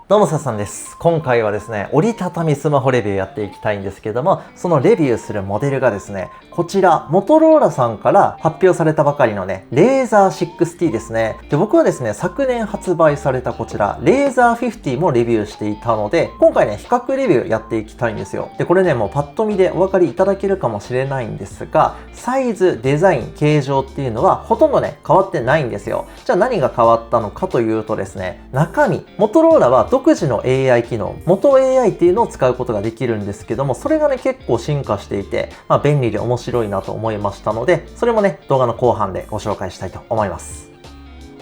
どうもささんです。今回はですね、折りたたみスマホレビューやっていきたいんですけども、そのレビューするモデルがですね、こちら、モトローラさんから発表されたばかりのね、レーザー 60 ですね。で、僕はですね、昨年発売されたこちら、レーザー50もレビューしていたので、今回ね、比較レビューやっていきたいんですよ。で、これね、もうパッと見でお分かりいただけるかもしれないんですが、サイズ、デザイン、形状っていうのはほとんどね、変わってないんですよ。じゃあ何が変わったのかというとですね、中身、モトローラは独自の AI 機能、元 AI っていうのを使うことができるんですけども、それがね、結構進化していて、便利で面白いなと思いましたので、それもね、動画の後半でご紹介したいと思います。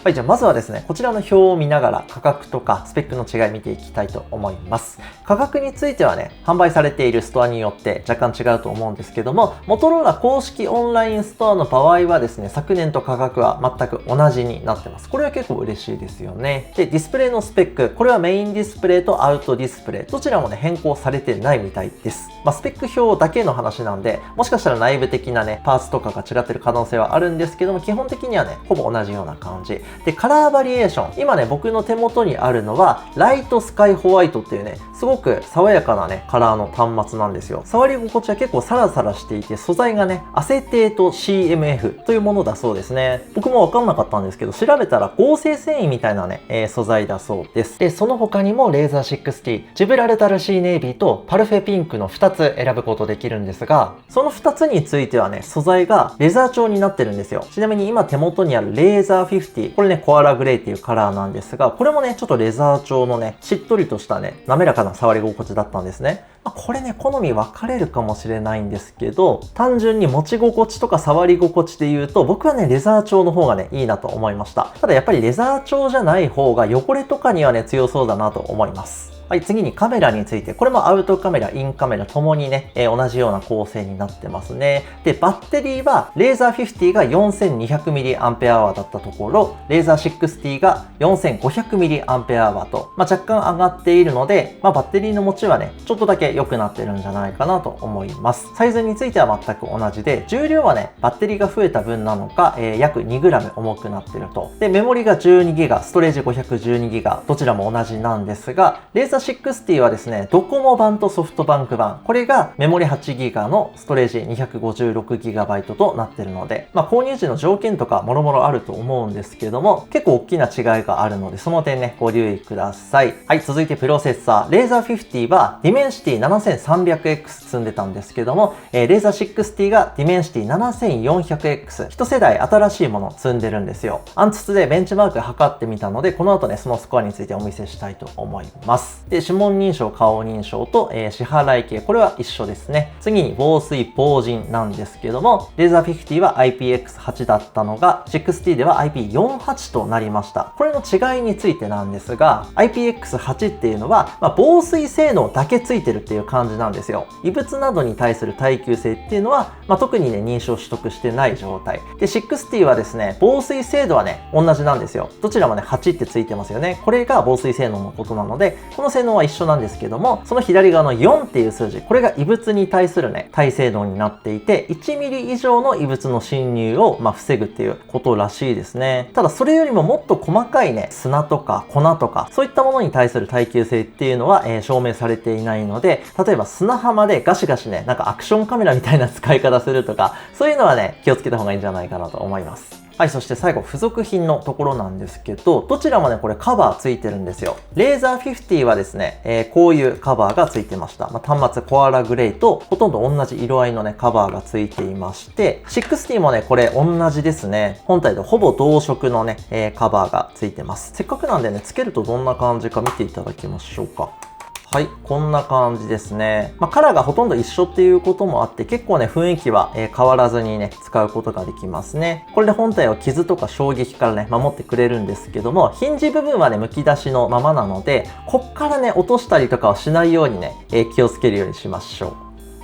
はい、じゃあまずはですね、こちらの表を見ながら価格とかスペックの違い見ていきたいと思います。価格についてはね、販売されているストアによって若干違うと思うんですけども、モトローラ公式オンラインストアの場合はですね、昨年と価格は全く同じになってます。これは結構嬉しいですよね。で、ディスプレイのスペック、これはメインディスプレイとアウトディスプレイ、どちらもね、変更されてないみたいです。スペック表だけの話なんで、もしかしたら内部的なね、パーツとかが違ってる可能性はあるんですけども、基本的にはね、ほぼ同じような感じ。で、カラーバリエーション。今ね、僕の手元にあるのは、ライトスカイホワイトっていうね、すごく爽やかなね、カラーの端末なんですよ。触り心地は結構サラサラしていて、素材がね、アセテート CMF というものだそうですね。僕もわかんなかったんですけど、調べたら合成繊維みたいなね、素材だそうです。で、その他にもレーザー60、ジブラルタルシーネイビーとパルフェピンクの2つ選ぶことできるんですが、その2つについてはね、素材がレザー調になってるんですよ。ちなみに今手元にあるレーザー50、これね、コアラグレイっていうカラーなんですが、これもね、ちょっとレザー調のね、しっとりとしたね、滑らかな触り心地だったんですね。これね、好み分かれるかもしれないんですけど、単純に持ち心地とか触り心地で言うと、僕はね、レザー調の方がね、いいなと思いました。ただやっぱりレザー調じゃない方が汚れとかにはね、強そうだなと思います。はい、次にカメラについて、これもアウトカメラ、インカメラともにね、同じような構成になってますね。で、バッテリーは、レーザー50が 4200mAh だったところ、レーザー60が 4500mAh と、若干上がっているので、バッテリーの持ちはね、ちょっとだけ良くなってるんじゃないかなと思います。サイズについては全く同じで、重量はね、バッテリーが増えた分なのか、約 2g 重くなってると。で、メモリが 12GB、ストレージ 512GB、どちらも同じなんですが、レーザー60はですね、ドコモ版とソフトバンク版、これがメモリ 8GB のストレージ 256GB となっているので、購入時の条件とかもろもろあると思うんですけども、結構大きな違いがあるので、その点ね、ご留意ください。はい、続いてプロセッサー。レーザー50はディメンシティ 7300X 積んでたんですけども、レーザー60がディメンシティ 7400X、一世代新しいものを積んでるんですよ。アンツツでベンチマーク測ってみたので、この後ね、そのスコアについてお見せしたいと思います。で、指紋認証、顔認証と、支払い系、これは一緒ですね。次に防水、防塵なんですけども、レーザー50は IPX8 だったのが、60では IP48 となりました。これの違いについてなんですが、IPX8 っていうのは、防水性能だけついてるっていう感じなんですよ。異物などに対する耐久性っていうのは、特にね、認証取得してない状態。で、60はですね、防水精度はね、同じなんですよ。どちらもね、8ってついてますよね。これが防水性能のことなので、この性能は一緒なんですけども、その左側の4っていう数字、これが異物に対するね、耐性能になっていて、1ミリ以上の異物の侵入を、防ぐっていうことらしいですね。ただそれよりももっと細かいね、砂とか粉とか、そういったものに対する耐久性っていうのは、証明されていないので、例えば砂浜でガシガシね、なんかアクションカメラみたいな使い方するとか、そういうのはね、気をつけた方がいいんじゃないかなと思います。はい、そして最後、付属品のところなんですけど、どちらもね、これカバーついてるんですよ。レーザー50はですね、こういうカバーがついてました。端末コアラグレイとほとんど同じ色合いのね、カバーがついていまして、60もね、これ同じですね。本体とほぼ同色のね、カバーがついてます。せっかくなんでね、つけるとどんな感じか見ていただきましょうか。はい、こんな感じですね。カラーがほとんど一緒っていうこともあって、結構ね、雰囲気は変わらずにね、使うことができますね。これで本体は傷とか衝撃からね、守ってくれるんですけども、ヒンジ部分はね、剥き出しのままなので、こっからね、落としたりとかはしないようにね、気をつけるようにしましょう。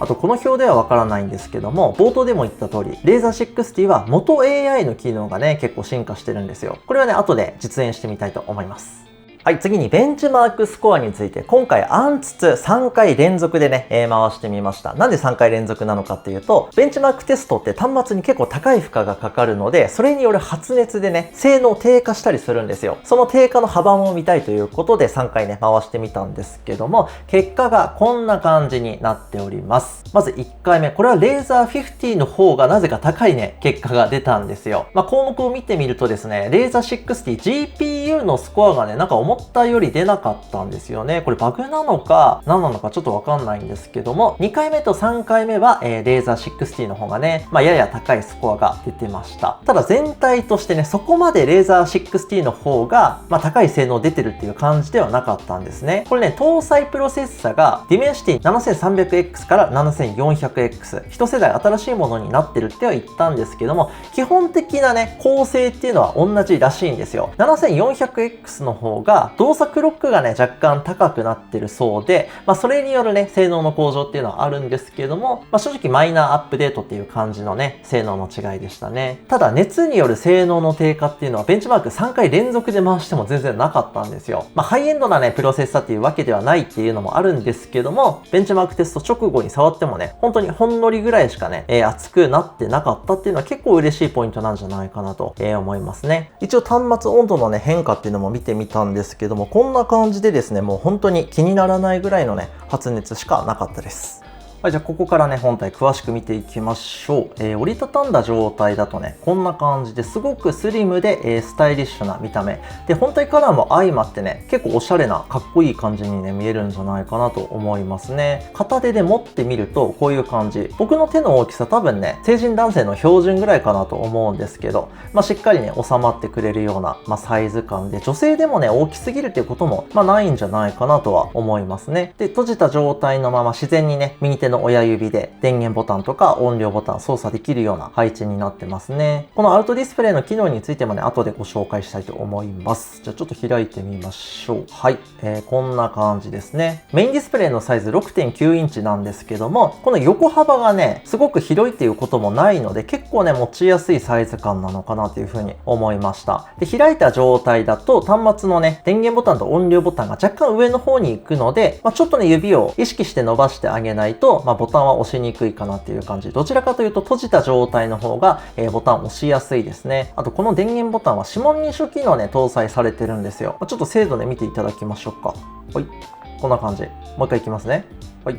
あと、この表ではわからないんですけども、冒頭でも言った通り、レーザー60は元 AI の機能がね、結構進化してるんですよ。これはね、後で実演してみたいと思います。はい、次にベンチマークスコアについて、今回アンツツ3回連続でね、回してみました。なんで3回連続なのかっていうと、ベンチマークテストって端末に結構高い負荷がかかるので、それによる発熱でね、性能低下したりするんですよ。その低下の幅も見たいということで3回ね、回してみたんですけども、結果がこんな感じになっております。まず1回目、これはレーザー50の方がなぜか高いね、結果が出たんですよ。項目を見てみるとですね、レーザー60 GPU のスコアがね、なんか思ったより出なかったんですよね。これバグなのか何なのかちょっとわかんないんですけども、2回目と3回目は、レーザー60の方がね、やや高いスコアが出てました。ただ全体としてね、そこまでレーザー60の方が、高い性能出てるっていう感じではなかったんですね。これね、搭載プロセッサが Dimensity 7300X から 7400X。一世代新しいものになってるっては言ったんですけども、基本的なね、構成っていうのは同じらしいんですよ。7400X の方が動作クロックがね、若干高くなってるそうで、それによるね、性能の向上っていうのはあるんですけども、正直マイナーアップデートっていう感じのね、性能の違いでしたね。ただ、熱による性能の低下っていうのはベンチマーク3回連続で回しても全然なかったんですよ。ハイエンドなね、プロセッサっていうわけではないっていうのもあるんですけども、ベンチマークテスト直後に触ってもね、本当にほんのりぐらいしかね、熱くなってなかったっていうのは結構嬉しいポイントなんじゃないかなと、思いますね。一応端末温度のね、変化っていうのも見てみたんですけども、こんな感じでですね、もう本当に気にならないぐらいのね、発熱しかなかったです。はい、じゃあここからね、本体詳しく見ていきましょう。折りたたんだ状態だとね、こんな感じですごくスリムで、スタイリッシュな見た目。で、本体カラーも相まってね、結構おしゃれな、かっこいい感じにね、見えるんじゃないかなと思いますね。片手で持ってみると、こういう感じ。僕の手の大きさ多分ね、成人男性の標準ぐらいかなと思うんですけど、しっかりね、収まってくれるような、サイズ感で、女性でもね、大きすぎるっていうことも、ないんじゃないかなとは思いますね。で、閉じた状態のまま自然にね、右手の親指で電源ボタンとか音量ボタン操作できるような配置になってますね。このアウトディスプレイの機能についてもね、後でご紹介したいと思います。じゃあちょっと開いてみましょう。はい、こんな感じですね。メインディスプレイのサイズ 6.9 インチなんですけども、この横幅がね、すごく広いっていうこともないので、結構ね、持ちやすいサイズ感なのかなというふうに思いました。で、開いた状態だと端末のね、電源ボタンと音量ボタンが若干上の方に行くので、ちょっとね、指を意識して伸ばしてあげないと、ボタンは押しにくいかなっていう感じ。どちらかというと閉じた状態の方が、ボタン押しやすいですね。あとこの電源ボタンは指紋認証機能ね、搭載されてるんですよ。ちょっと精度で見ていただきましょうか。はい。こんな感じ。もう一回いきますね。はい。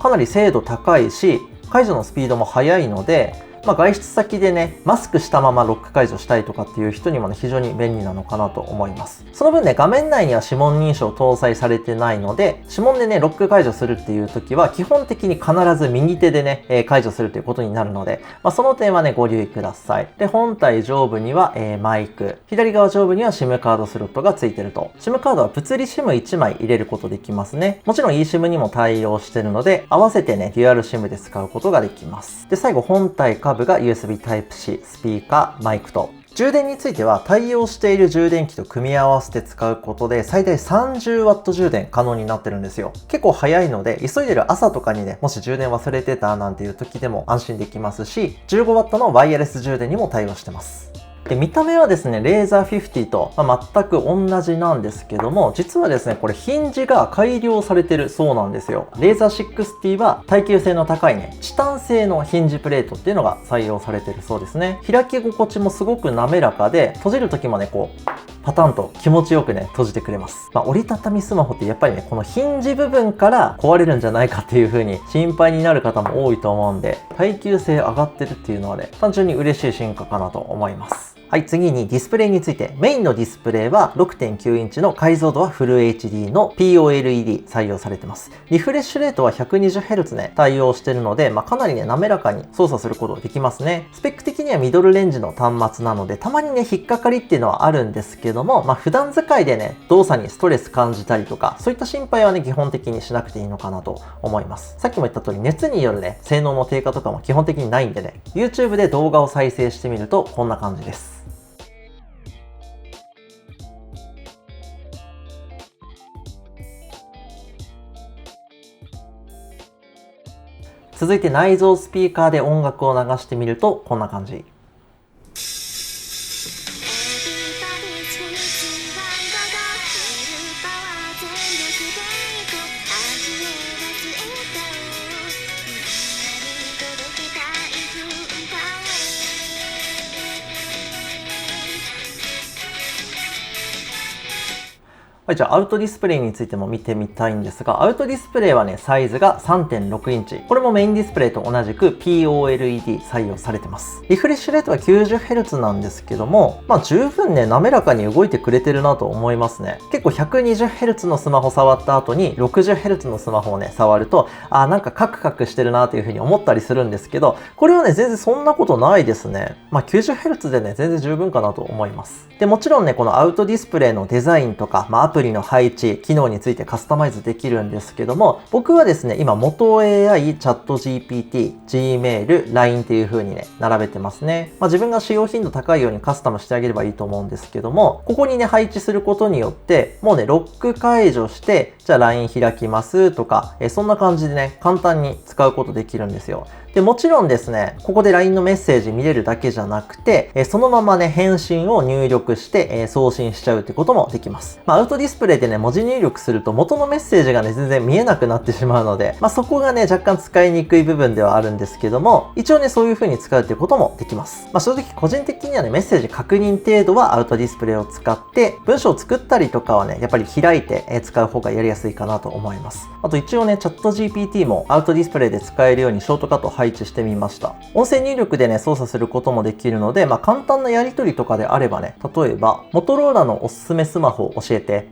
かなり精度高いし、解除のスピードも速いので、外出先でね、マスクしたままロック解除したいとかっていう人にもね、非常に便利なのかなと思います。その分ね、画面内には指紋認証搭載されてないので、指紋でね、ロック解除するっていう時は、基本的に必ず右手でね、解除するということになるので、その点はね、ご留意ください。で、本体上部には、マイク、左側上部には SIM カードスロットがついてると。SIM カードは物理 SIM1 枚入れることできますね。もちろん eSIM にも対応してるので、合わせてね、デュアル SIM で使うことができます。で、最後、本体下部が USB Type-C、スピーカー、マイクと。充電については対応している充電器と組み合わせて使うことで最大 30W 充電可能になってるんですよ。結構早いので急いでる朝とかにね、もし充電忘れてたなんていう時でも安心できますし、15W のワイヤレス充電にも対応してます。で、見た目はですね、レーザー50と、全く同じなんですけども、実はですね、これヒンジが改良されてるそうなんですよ。レーザー60は耐久性の高いね、チタン製のヒンジプレートっていうのが採用されてるそうですね。開き心地もすごく滑らかで、閉じる時もね、こう、パタンと気持ちよくね、閉じてくれます。折りたたみスマホってやっぱりね、このヒンジ部分から壊れるんじゃないかっていう風に心配になる方も多いと思うんで、耐久性上がってるっていうのはね、単純に嬉しい進化かなと思います。はい、次にディスプレイについて。メインのディスプレイは 6.9 インチの解像度はフル HD の POLED 採用されてます。リフレッシュレートは 120Hz ね、対応してるので、かなりね、滑らかに操作することができますね。スペック的にはミドルレンジの端末なので、たまにね、引っかかりっていうのはあるんですけども、普段使いでね、動作にストレス感じたりとか、そういった心配はね、基本的にしなくていいのかなと思います。さっきも言った通り、熱によるね、性能の低下とかも基本的にないんでね、YouTube で動画を再生してみると、こんな感じです。続いて内蔵スピーカーで音楽を流してみるとこんな感じ。はい、じゃあアウトディスプレイについても見てみたいんですが、アウトディスプレイはね、サイズが 3.6 インチ。これもメインディスプレイと同じく POLED 採用されてます。リフレッシュレートは 90Hz なんですけども、十分ね、滑らかに動いてくれてるなと思いますね。結構 120Hz のスマホ触った後に 60Hz のスマホをね、触ると、なんかカクカクしてるなというふうに思ったりするんですけど、これはね、全然そんなことないですね。90Hz でね、全然十分かなと思います。で、もちろんね、このアウトディスプレイのデザインとか、アプリの配置、機能についてカスタマイズできるんですけども、僕はですね、今、元 AI、チャット GPT、Gmail、LINE っていう風にね、並べてますね。自分が使用頻度高いようにカスタムしてあげればいいと思うんですけども、ここにね、配置することによって、もうね、ロック解除して、じゃあ LINE 開きますとか、そんな感じでね、簡単に使うことできるんですよ。で、もちろんですね、ここで LINE のメッセージ見れるだけじゃなくて、そのままね、返信を入力して、送信しちゃうってこともできます。アウトディスプレイでね、文字入力すると元のメッセージがね、全然見えなくなってしまうので、そこがね、若干使いにくい部分ではあるんですけども、一応ね、そういう風に使うっていうこともできます。正直個人的にはね、メッセージ確認程度はアウトディスプレイを使って、文章を作ったりとかはね、やっぱり開いて使う方がやりやすいかなと思います。あと一応ね、チャット GPT もアウトディスプレイで使えるようにショートカット配置してみました。音声入力でね、操作することもできるので、簡単なやり取りとかであればね、例えば、モトローラのおすすめスマホを教えて、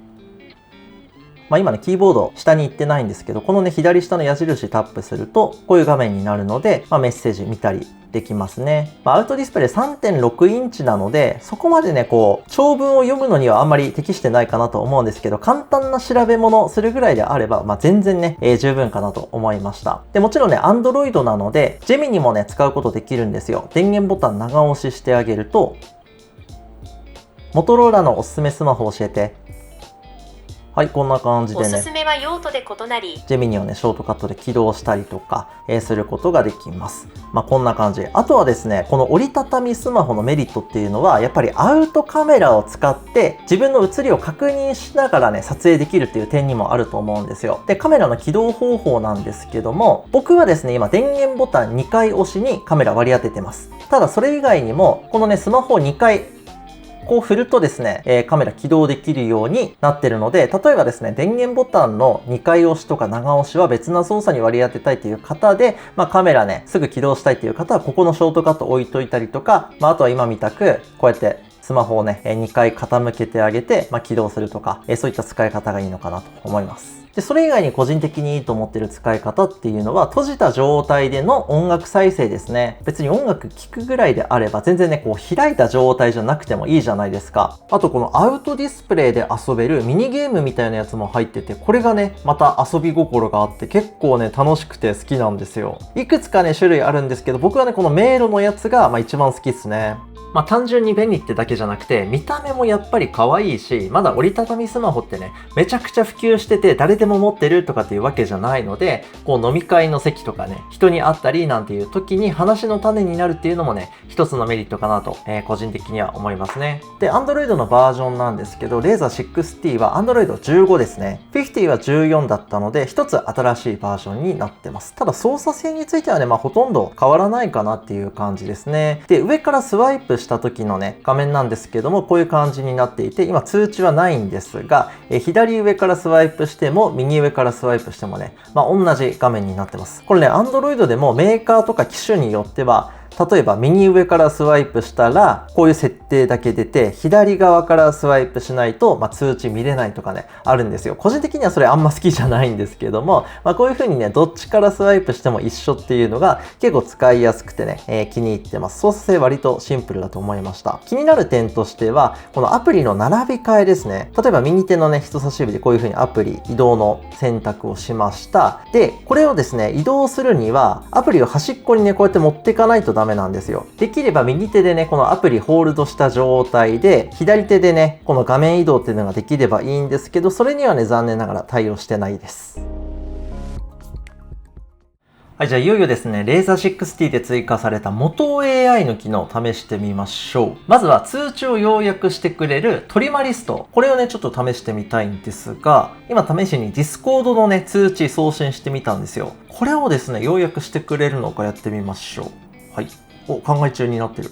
今ね、キーボード下に行ってないんですけど、このね、左下の矢印タップすると、こういう画面になるので、メッセージ見たりできますね。アウトディスプレイ 3.6 インチなので、そこまでね、長文を読むのにはあんまり適してないかなと思うんですけど、簡単な調べ物するぐらいであれば、全然ね、十分かなと思いました。で、もちろんね、Android なので、ジェミニもね、使うことできるんですよ。電源ボタン長押ししてあげると、モトローラのおすすめスマホを教えて、はい、こんな感じでね。おすすめは用途で異なり、ジェミニをね、ショートカットで起動したりとか、することができます。こんな感じ。あとはですね、この折りたたみスマホのメリットっていうのは、やっぱりアウトカメラを使って自分の写りを確認しながらね、撮影できるっていう点にもあると思うんですよ。で、カメラの起動方法なんですけども、僕はですね、今電源ボタン2回押しにカメラ割り当ててます。ただそれ以外にも、このね、スマホを2回こう振るとですね、カメラ起動できるようになってるので、例えばですね、電源ボタンの2回押しとか長押しは別な操作に割り当てたいという方で、カメラね、すぐ起動したいという方は、ここのショートカット置いといたりとか、あとは今みたく、こうやってスマホをね、2回傾けてあげて、起動するとか、そういった使い方がいいのかなと思います。で、それ以外に個人的にいいと思ってる使い方っていうのは、閉じた状態での音楽再生ですね。別に音楽聴くぐらいであれば、全然ね、開いた状態じゃなくてもいいじゃないですか。あと、このアウトディスプレイで遊べるミニゲームみたいなやつも入ってて、これがね、また遊び心があって、結構ね、楽しくて好きなんですよ。いくつかね、種類あるんですけど、僕はね、この迷路のやつが、一番好きですね。単純に便利ってだけじゃなくて、見た目もやっぱり可愛いし、まだ折りたたみスマホってね、めちゃくちゃ普及してて、誰でも持ってるとかっていうわけじゃないので、飲み会の席とかね、人に会ったりなんていう時に話の種になるっていうのもね、一つのメリットかなと、個人的には思いますね。で、Android のバージョンなんですけど、Razer 6T は Android 15ですね。50は14だったので、一つ新しいバージョンになってます。ただ操作性についてはね、ほとんど変わらないかなっていう感じですね。で、上からスワイプした時のね、画面なんですけども、こういう感じになっていて、今通知はないんですが、左上からスワイプしても、右上からスワイプしてもね、同じ画面になってます。これね、Android でもメーカーとか機種によっては、例えば右上からスワイプしたらこういう設定だけ出て、左側からスワイプしないと、通知見れないとかね、あるんですよ。個人的にはそれあんま好きじゃないんですけども、こういう風にね、どっちからスワイプしても一緒っていうのが結構使いやすくてね、気に入ってます。操作性割とシンプルだと思いました。気になる点としては、このアプリの並び替えですね。例えば右手のね、人差し指でこういう風にアプリ移動の選択をしました。で、これをですね、移動するにはアプリを端っこにね、こうやって持っていかないとダメなんですよ。できれば右手でね、このアプリホールドした状態で、左手でね、この画面移動っていうのができればいいんですけど、それにはね、残念ながら対応してないです。はい、じゃあいよいよですね、Razer 6T で追加された元 AI の機能を試してみましょう。まずは通知を要約してくれるトリマリスト。これをね、ちょっと試してみたいんですが、今試しに Discord のね、通知送信してみたんですよ。これをですね、要約してくれるのかやってみましょう。はい。考え中になってる。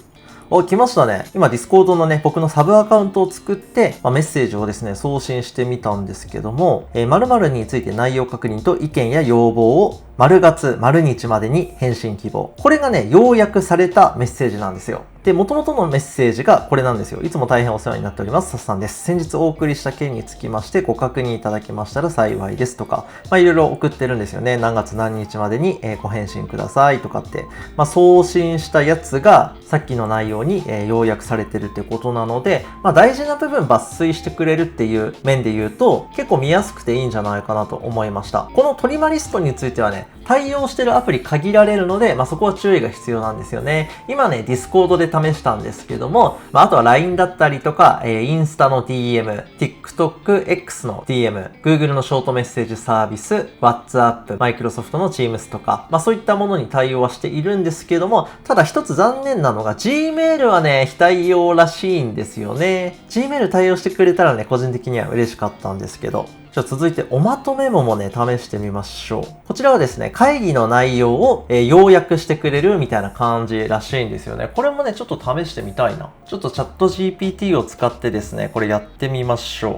お、来ましたね。今、Discord のね、僕のサブアカウントを作って、メッセージをですね、送信してみたんですけども、〇〇について内容確認と意見や要望を丸月、丸日までに返信希望。これがね、要約されたメッセージなんですよ。で、元々のメッセージがこれなんですよ。いつも大変お世話になっております。さっさんです。先日お送りした件につきましてご確認いただけましたら幸いですとか、いろいろ送ってるんですよね。何月何日までにご返信くださいとかって、送信したやつがさっきの内容に要約されてるってことなので、大事な部分抜粋してくれるっていう面で言うと、結構見やすくていいんじゃないかなと思いました。このトリマリストについてはね、対応してるアプリ限られるので、そこは注意が必要なんですよね。今ね、Discord で試したんですけども、あとは LINE だったりとか、インスタの DM、TikTok、X の DM、Google のショートメッセージサービス、WhatsApp、Microsoft の Teams とか、そういったものに対応はしているんですけども、ただ一つ残念なのが Gmail はね、非対応らしいんですよね。Gmail 対応してくれたらね、個人的には嬉しかったんですけど、じゃあ続いておまとめもね、試してみましょう。こちらはですね、会議の内容を、要約してくれるみたいな感じらしいんですよね。これもね、ちょっと試してみたいな。ちょっとチャット GPT を使ってですね、これやってみましょう。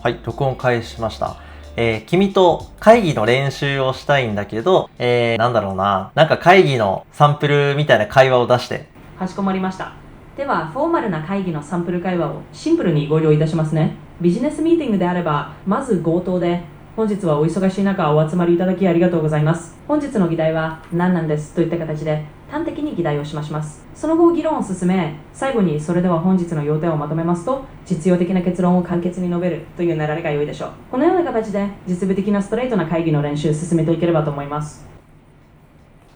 はい、録音開始しました。君と会議の練習をしたいんだけど、なんだろうな。なんか会議のサンプルみたいな会話を出して。かしこまりました。では、フォーマルな会議のサンプル会話をシンプルにご了いたしますね。ビジネスミーティングであれば、まず冒頭で、本日はお忙しい中お集まりいただきありがとうございます。本日の議題は何なんですといった形で端的に議題をします。その後議論を進め、最後にそれでは本日の要点をまとめますと、実用的な結論を簡潔に述べるという流れが良いでしょう。このような形で実務的なストレートな会議の練習を進めていければと思います。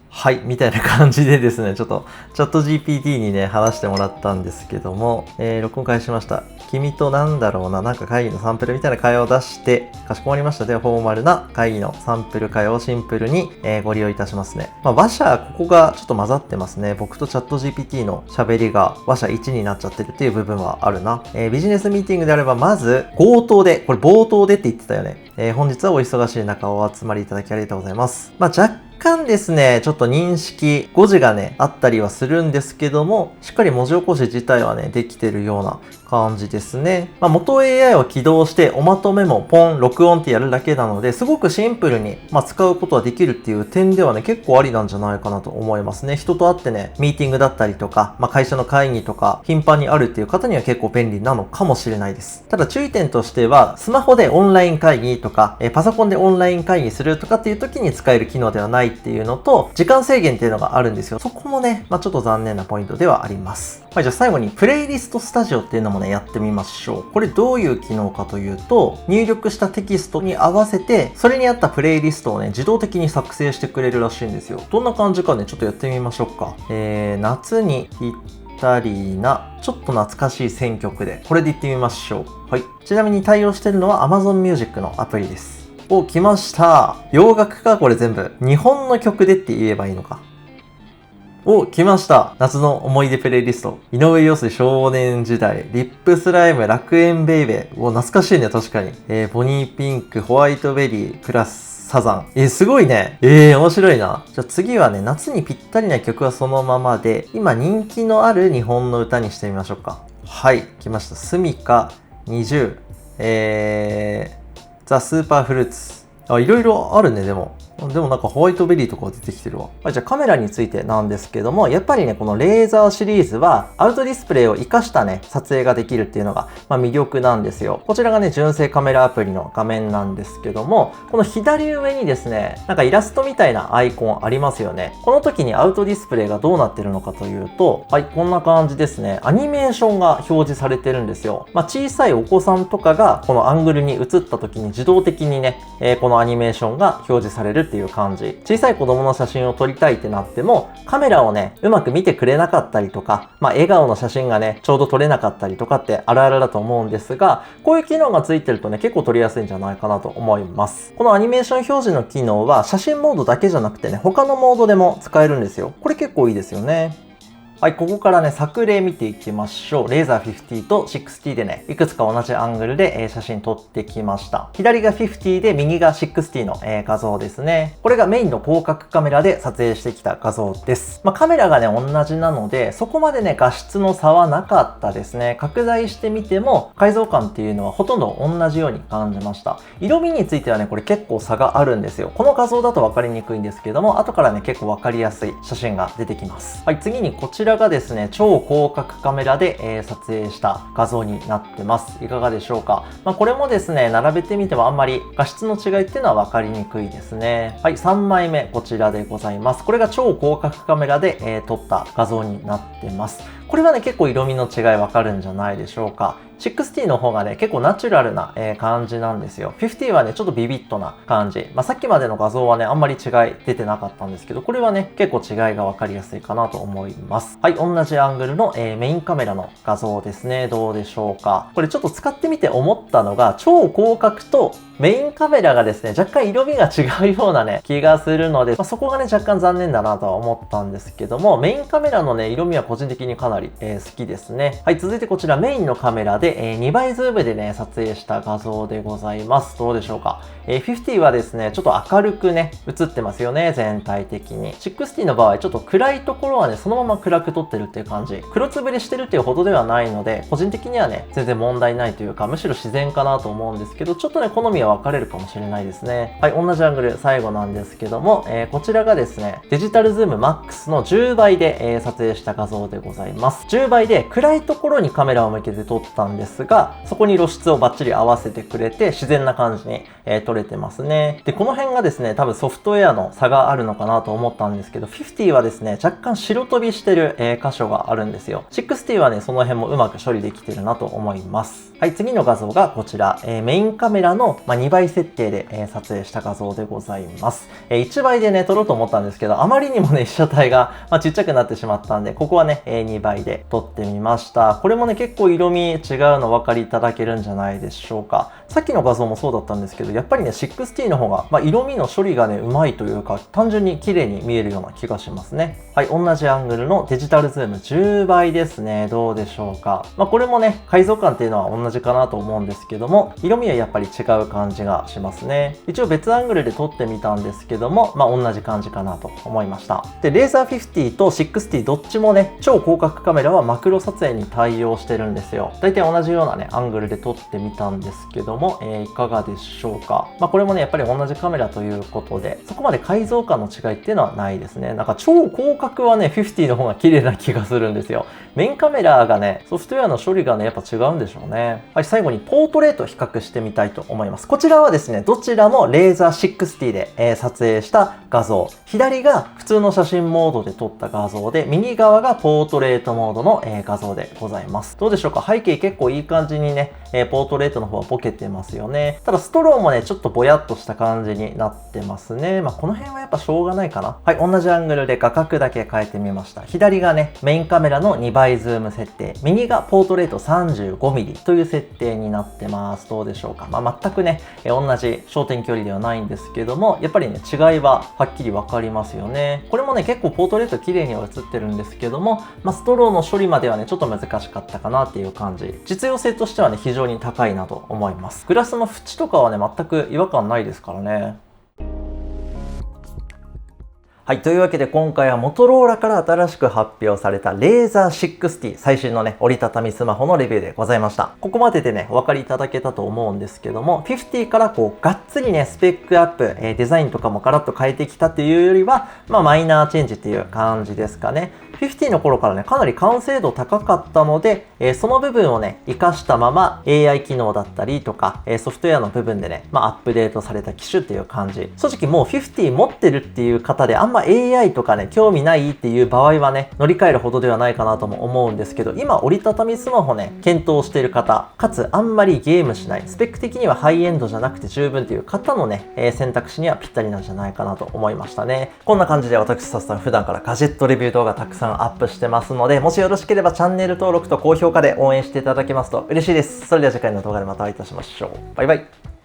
はい、みたいな感じでですね、ちょっとチャット GPT にね、話してもらったんですけども、録音開始しました。君となんだろうな、なんか会議のサンプルみたいな会話を出して、かしこまりました。では、フォーマルな会議のサンプル会話をシンプルに、ご利用いたしますね。話者、ここがちょっと混ざってますね。僕とチャット GPT の喋りが話者1になっちゃってるっていう部分はあるな。ビジネスミーティングであれば、まず、冒頭でって言ってたよね。本日はお忙しい中お集まりいただきありがとうございます。若干ですね、ちょっと認識、誤字がね、あったりはするんですけども、しっかり文字起こし自体はね、できてるような感じですね。元 AI を起動して、おまとめもポン、録音ってやるだけなので、すごくシンプルに、使うことはできるっていう点ではね、結構ありなんじゃないかなと思いますね。人と会ってね、ミーティングだったりとか、会社の会議とか、頻繁にあるっていう方には結構便利なのかもしれないです。ただ注意点としては、スマホでオンライン会議とか、パソコンでオンライン会議するとかっていう時に使える機能ではないっていうのと、時間制限っていうのがあるんですよ。そこもね、ちょっと残念なポイントではあります。じゃあ最後に、プレイリストスタジオっていうのもね、やってみましょう。これどういう機能かというと、入力したテキストに合わせて、それに合ったプレイリストをね、自動的に作成してくれるらしいんですよ。どんな感じかね、ちょっとやってみましょうか。夏にぴったりな、ちょっと懐かしい選曲で、これでいってみましょう。はい。ちなみに対応してるのは Amazon Music のアプリです。お、来ました。洋楽か、これ全部。日本の曲でって言えばいいのか。お、来ました。夏の思い出プレイリスト。井上陽水少年時代、リップスライム、楽園ベイベー。お、懐かしいね、確かに。ボニーピンク、ホワイトベリー、プラスサザン。すごいね。面白いな。じゃあ次はね、夏にぴったりな曲はそのままで、今人気のある日本の歌にしてみましょうか。はい、来ました。スミカ20、ザ・スーパーフルーツ。いろいろあるね、でもなんかホワイトベリーとか出てきてるわ。じゃあカメラについてなんですけども、やっぱりね、このレーザーシリーズはアウトディスプレイを活かしたね、撮影ができるっていうのが、魅力なんですよ。こちらがね、純正カメラアプリの画面なんですけども、この左上にですね、なんかイラストみたいなアイコンありますよね。この時にアウトディスプレイがどうなってるのかというと、はい、こんな感じですね。アニメーションが表示されてるんですよ。小さいお子さんとかがこのアングルに映った時に自動的にね、このアニメーションが表示されるっていう感じ。小さい子供の写真を撮りたいってなっても、カメラをね、うまく見てくれなかったりとか、笑顔の写真がね、ちょうど撮れなかったりとかってあるあるだと思うんですが、こういう機能がついてるとね、結構撮りやすいんじゃないかなと思います。このアニメーション表示の機能は、写真モードだけじゃなくてね、他のモードでも使えるんですよ。これ結構いいですよね。はい、ここからね、作例見ていきましょう。レーザー50と60でね、いくつか同じアングルで写真撮ってきました。左が50で、右が60の画像ですね。これがメインの広角カメラで撮影してきた画像です。カメラがね、同じなので、そこまでね、画質の差はなかったですね。拡大してみても、解像感っていうのはほとんど同じように感じました。色味についてはね、これ結構差があるんですよ。この画像だと分かりにくいんですけども、後からね、結構分かりやすい写真が出てきます。はい、次にこちらがですね、超広角カメラで、撮影した画像になってます。いかがでしょうか。これもですね、並べてみてもあんまり画質の違いっていうのは分かりにくいですね。はい、3枚目こちらでございます。これが超広角カメラで、撮った画像になってます。これはね、結構色味の違い分かるんじゃないでしょうか。60の方がね、結構ナチュラルな、感じなんですよ。50はね、ちょっとビビッドな感じ。さっきまでの画像はね、あんまり違い出てなかったんですけど、これはね、結構違いが分かりやすいかなと思います。はい、同じアングルの、メインカメラの画像ですね。どうでしょうか。これちょっと使ってみて思ったのが、超広角とメインカメラがですね、若干色味が違うようなね、気がするので、そこがね、若干残念だなとは思ったんですけども、メインカメラのね、色味は個人的にかなり、好きですね。はい、続いてこちらメインのカメラで、2倍ズームでね、撮影した画像でございます。どうでしょうか。50はですね、ちょっと明るくね、映ってますよね、全体的に。60の場合、ちょっと暗いところはね、そのまま暗く撮ってるっていう感じ。黒つぶれしてるっていうほどではないので、個人的にはね、全然問題ないというか、むしろ自然かなと思うんですけど、ちょっとね、好みは分かれるかもしれないですね。はい、同じアングル、最後なんですけども、こちらがですね、デジタルズーム MAX の10倍で、撮影した画像でございます。10倍で暗いところにカメラを向けて撮ったんですが、そこに露出をバッチリ合わせてくれて、自然な感じに、撮れてますね。で、この辺がですね、多分ソフトウェアの差があるのかなと思ったんですけど、50はですね、若干白飛びしてる、箇所があるんですよ。60はね、その辺もうまく処理できてるなと思います。はい、次の画像がこちら、メインカメラの、2倍設定で、撮影した画像でございます。1倍でね、撮ろうと思ったんですけど、あまりにもね、被写体が、ちっちゃくなってしまったんで、ここはね、2倍で撮ってみました。これもね、結構色味違うのお分かりいただけるんじゃないでしょうか。さっきの画像もそうだったんですけど、やっぱりね、60の方が、色味の処理がね、うまいというか、単純に綺麗に見えるような気がしますね。はい、同じアングルのデジタルズーム10倍ですね。どうでしょうか。これもね、解像感っていうのは同じかなと思うんですけども、色味はやっぱり違う感じがしますね。一応別アングルで撮ってみたんですけども、同じ感じかなと思いました。で、レーザー50と60どっちもね、超広角カメラはマクロ撮影に対応してるんですよ。大体同じようなね、アングルで撮ってみたんですけども、いかがでしょうか。これもね、やっぱり同じカメラということで、そこまで解像感の違いっていうのはないですね。なんか超広角はね、50の方が綺麗な気がするんですよ。メインカメラがね、ソフトウェアの処理がね、やっぱ違うんでしょうね。はい、最後にポートレート比較してみたいと思います。こちらはですね、どちらもレーザー60で、撮影した画像。左が普通の写真モードで撮った画像で、右側がポートレートモードの、画像でございます。どうでしょうか。背景結構いい感じにね、ポートレートの方はボケてますよね。ただストローもね、ちょっとぼやっとした感じになってますね。この辺はやっぱしょうがないかな。はい、同じアングルで画角だけ変えてみました。左がね、メインカメラの2倍ズーム設定。右がポートレート 35mm という設定になってます。どうでしょうか。全くね、同じ焦点距離ではないんですけども、やっぱりね、違いははっきりわかりますよね。これもね、結構ポートレート綺麗には映ってるんですけども、ストローの処理まではね、ちょっと難しかったかなっていう感じ。実用性としてはね、非常に高いなと思います。グラスの縁とかはね、全く違和感ないですからね。はい。というわけで今回はモトローラから新しく発表されたレーザー60最新のね、折りたたみスマホのレビューでございました。ここまででね、お分かりいただけたと思うんですけども、50からがっつりね、スペックアップ、デザインとかもガラッと変えてきたっていうよりは、マイナーチェンジっていう感じですかね。50の頃からね、かなり完成度高かったので、その部分をね、活かしたまま AI 機能だったりとか、ソフトウェアの部分でね、アップデートされた機種っていう感じ。正直もう50持ってるっていう方であんま AI とかね、興味ないっていう場合はね、乗り換えるほどではないかなとも思うんですけど、今折りたたみスマホね、検討している方、かつあんまりゲームしない、スペック的にはハイエンドじゃなくて十分っていう方のね、選択肢にはぴったりなんじゃないかなと思いましたね。こんな感じで私さん普段からガジェットレビュー動画たくさんアップしてますので、もしよろしければチャンネル登録と高評価で応援していただけますと嬉しいです。それでは次回の動画でまたお会いいたしましょう。バイバイ。